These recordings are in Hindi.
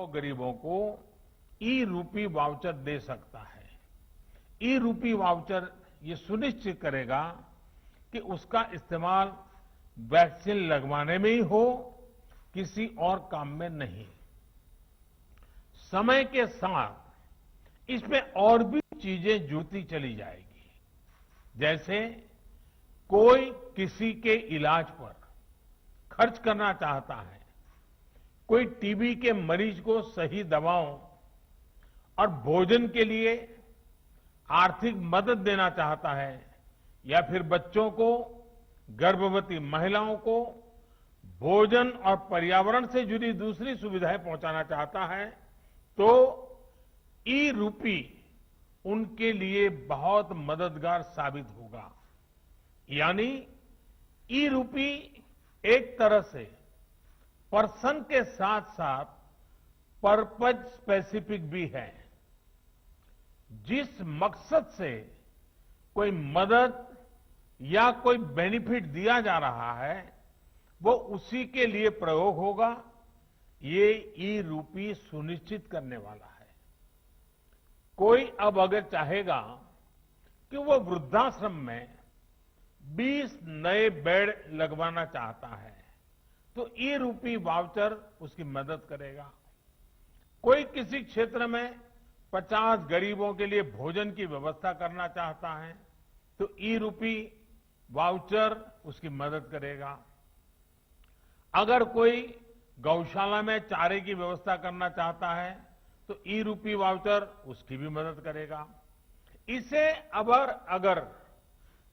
गरीबों को ई रूपी वाउचर दे सकता है। ई रूपी वाउचर ये सुनिश्चित करेगा कि उसका इस्तेमाल वैक्सीन लगवाने में ही हो, किसी और काम में नहीं। समय के साथ इसमें और भी चीजें जुड़ती चली जाएगी। जैसे कोई किसी के इलाज पर खर्च करना चाहता है, कोई टीबी के मरीज को सही दवाओं और भोजन के लिए आर्थिक मदद देना चाहता है, या फिर बच्चों को, गर्भवती महिलाओं को भोजन और पर्यावरण से जुड़ी दूसरी सुविधाएं पहुंचाना चाहता है, तो ई रूपी उनके लिए बहुत मददगार साबित होगा। यानी ई रूपी एक तरह से पर्सन के साथ साथ पर्पज स्पेसिफिक भी है। जिस मकसद से कोई मदद या कोई बेनिफिट दिया जा रहा है, वो उसी के लिए प्रयोग होगा। ये ई रूपी सुनिश्चित करने वाला है। कोई अब अगर चाहेगा कि वो वृद्धाश्रम में 20 नए बेड लगवाना चाहता है, तो ई रूपी वाउचर उसकी मदद करेगा। कोई किसी क्षेत्र में 50 गरीबों के लिए भोजन की व्यवस्था करना चाहता है, तो ई रूपी वाउचर उसकी मदद करेगा। अगर कोई गौशाला में चारे की व्यवस्था करना चाहता है, तो ई रूपी वाउचर उसकी भी मदद करेगा। इसे अगर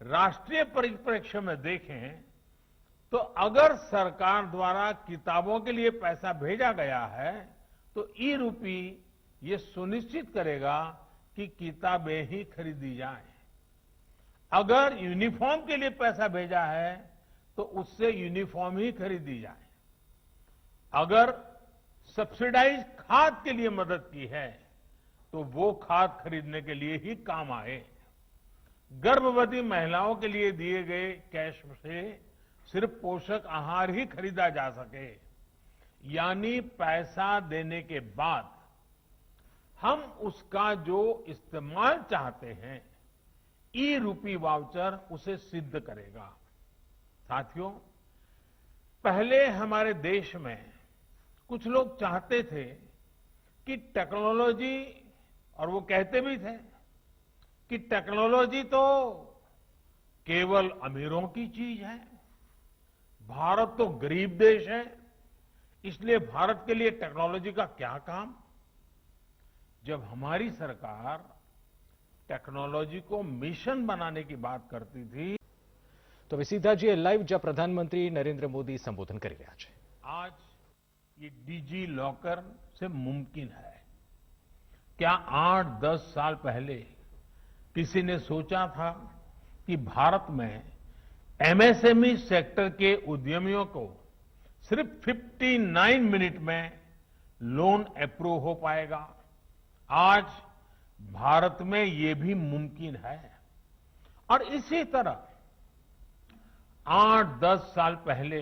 राष्ट्रीय परिप्रेक्ष्य में देखें, तो अगर सरकार द्वारा किताबों के लिए पैसा भेजा गया है, तो ई रूपी ये सुनिश्चित करेगा कि किताबें ही खरीदी जाएं। अगर यूनिफॉर्म के लिए पैसा भेजा है, तो उससे यूनिफॉर्म ही खरीदी जाए। अगर सब्सिडाइज खाद के लिए मदद की है, तो वो खाद खरीदने के लिए ही काम आए। गर्भवती महिलाओं के लिए दिए गए कैश से सिर्फ पोषक आहार ही खरीदा जा सके, यानी पैसा देने के बाद हम उसका जो इस्तेमाल चाहते हैं, ई रूपी वाउचर उसे सिद्ध करेगा। साथियों, पहले हमारे देश में कुछ लोग चाहते थे कि टेक्नोलॉजी, और वो कहते भी थे कि टेक्नोलॉजी तो केवल अमीरों की चीज है, भारत तो गरीब देश है, इसलिए भारत के लिए टेक्नोलॉजी का क्या काम। जब हमारी सरकार टेक्नोलॉजी को मिशन बनाने की बात करती थी, तो હવે સીધા જે લાઈવ જ્યાં પ્રધાનમંત્રી નરેન્દ્ર મોદી સંબોધન કરી રહ્યા છે। आज ये डिजी लॉकर से मुमकिन है। क्या 8-10 साल पहले किसी ने सोचा था कि भारत में एमएसएमई सेक्टर के उद्यमियों को सिर्फ 59 मिनट में लोन अप्रूव हो पाएगा? आज भारत में ये भी मुमकिन है। और इसी तरह 8-10 साल पहले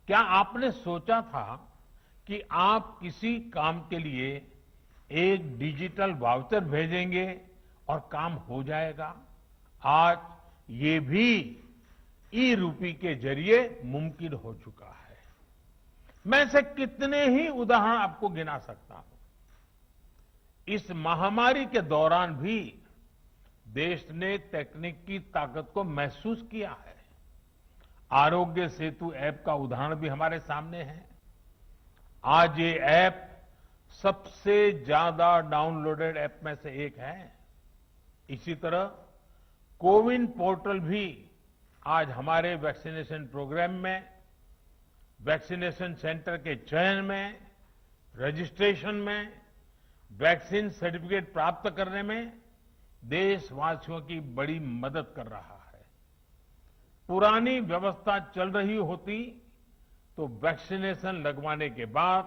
क्या आपने सोचा था कि आप किसी काम के लिए एक डिजिटल वाउचर भेजेंगे और काम हो जाएगा? आज ये भी ई रूपी के जरिए मुमकिन हो चुका है। मैं से कितने ही उदाहरण आपको गिना सकता हूं। इस महामारी के दौरान भी देश ने तकनीक की ताकत को महसूस किया है। आरोग्य सेतु ऐप का उदाहरण भी हमारे सामने है। आज ये ऐप सबसे ज्यादा डाउनलोडेड ऐप में से एक है। इसी तरह कोविन पोर्टल भी आज हमारे वैक्सीनेशन प्रोग्राम में, वैक्सीनेशन सेंटर के चयन में, रजिस्ट्रेशन में, वैक्सीन सर्टिफिकेट प्राप्त करने में देशवासियों की बड़ी मदद कर रहा है। पुरानी व्यवस्था चल रही होती तो वैक्सीनेशन लगवाने के बाद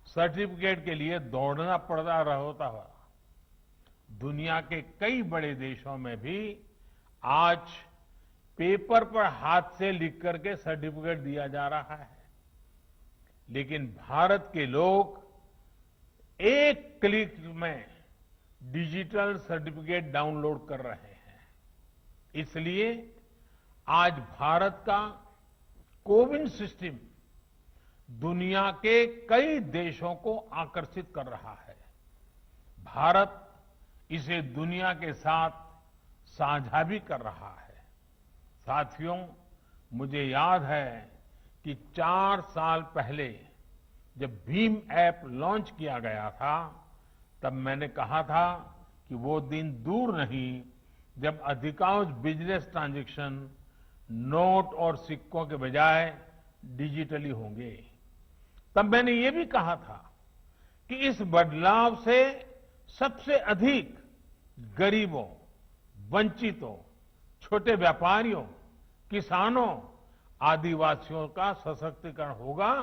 सर्टिफिकेट के लिए दौड़ना पड़ता होता है। दुनिया के कई बड़े देशों में भी आज पेपर पर हाथ से लिख करके सर्टिफिकेट दिया जा रहा है। लेकिन भारत के लोग एक क्लिक में डिजिटल सर्टिफिकेट डाउनलोड कर रहे हैं। इसलिए आज भारत का कोविन सिस्टम दुनिया के कई देशों को आकर्षित कर रहा है। भारत इसे दुनिया के साथ साझा भी कर रहा है। साथियों, मुझे याद है कि 4 साल पहले जब भीम ऐप लॉन्च किया गया था, तब मैंने कहा था कि वो दिन दूर नहीं जब अधिकांश बिजनेस ट्रांजैक्शन नोट और सिक्कों के बजाय डिजिटली होंगे। तब मैंने ये भी कहा था कि इस बदलाव से सबसे अधिक गरीबों, वंचितों, छोटे व्यापारियों, किसानों, आदिवासियों का सशक्तिकरण होगा,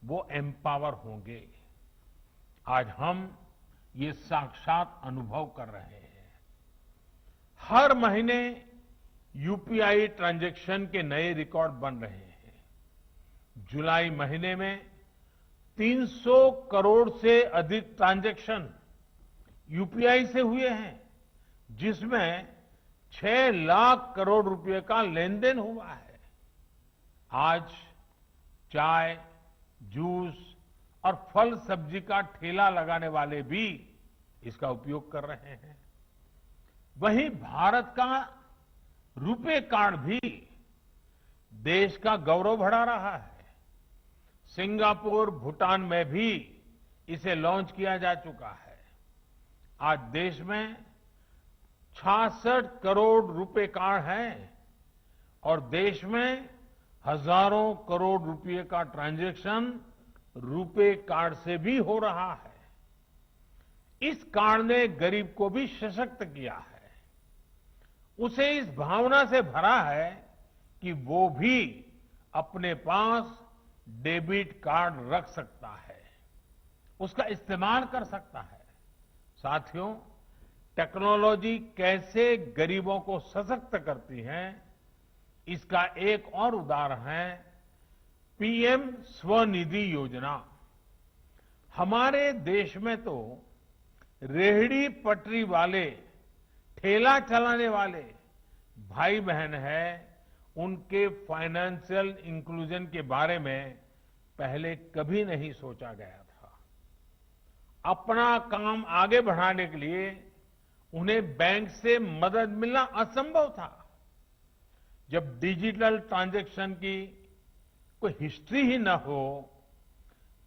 वो एम्पावर होंगे। आज हम ये साक्षात अनुभव कर रहे हैं। हर महीने यूपीआई ट्रांजैक्शन के नए रिकॉर्ड बन रहे हैं। जुलाई महीने में 300 करोड़ से अधिक ट्रांजैक्शन यूपीआई से हुए हैं, जिसमें 6 लाख करोड़ रुपए का लेन देन हुआ है। आज चाय, जूस और फल सब्जी का ठेला लगाने वाले भी इसका उपयोग कर रहे हैं। वहीं भारत का रुपे कार्ड भी देश का गौरव बढ़ा रहा है। सिंगापुर, भूटान में भी इसे लॉन्च किया जा चुका है। आज देश में 66 करोड़ रुपए कार्ड हैं और देश में हजारों करोड़ रुपए का ट्रांजैक्शन रुपे कार्ड से भी हो रहा है। इस कार्ड ने गरीब को भी सशक्त किया है। उसे इस भावना से भरा है कि वो भी अपने पास डेबिट कार्ड रख सकता है, उसका इस्तेमाल कर सकता है। साथियों, टेक्नोलॉजी कैसे गरीबों को सशक्त करती है, इसका एक और उदाहरण है पीएम स्वनिधि योजना। हमारे देश में तो रेहड़ी पटरी वाले, ठेला चलाने वाले भाई बहन हैं, उनके फाइनेंशियल इंक्लूजन के बारे में पहले कभी नहीं सोचा गया था। अपना काम आगे बढ़ाने के लिए उन्हें बैंक से मदद मिलना असंभव था। जब डिजिटल ट्रांजैक्शन की कोई हिस्ट्री ही ना हो,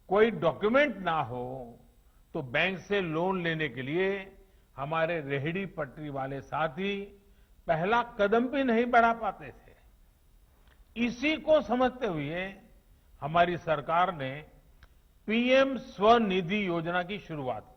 कोई डॉक्यूमेंट ना हो, तो बैंक से लोन लेने के लिए हमारे रेहड़ी पटरी वाले साथी पहला कदम भी नहीं बढ़ा पाते थे। इसी को समझते हुए हमारी सरकार ने पीएम स्वनिधि योजना की शुरुआत की।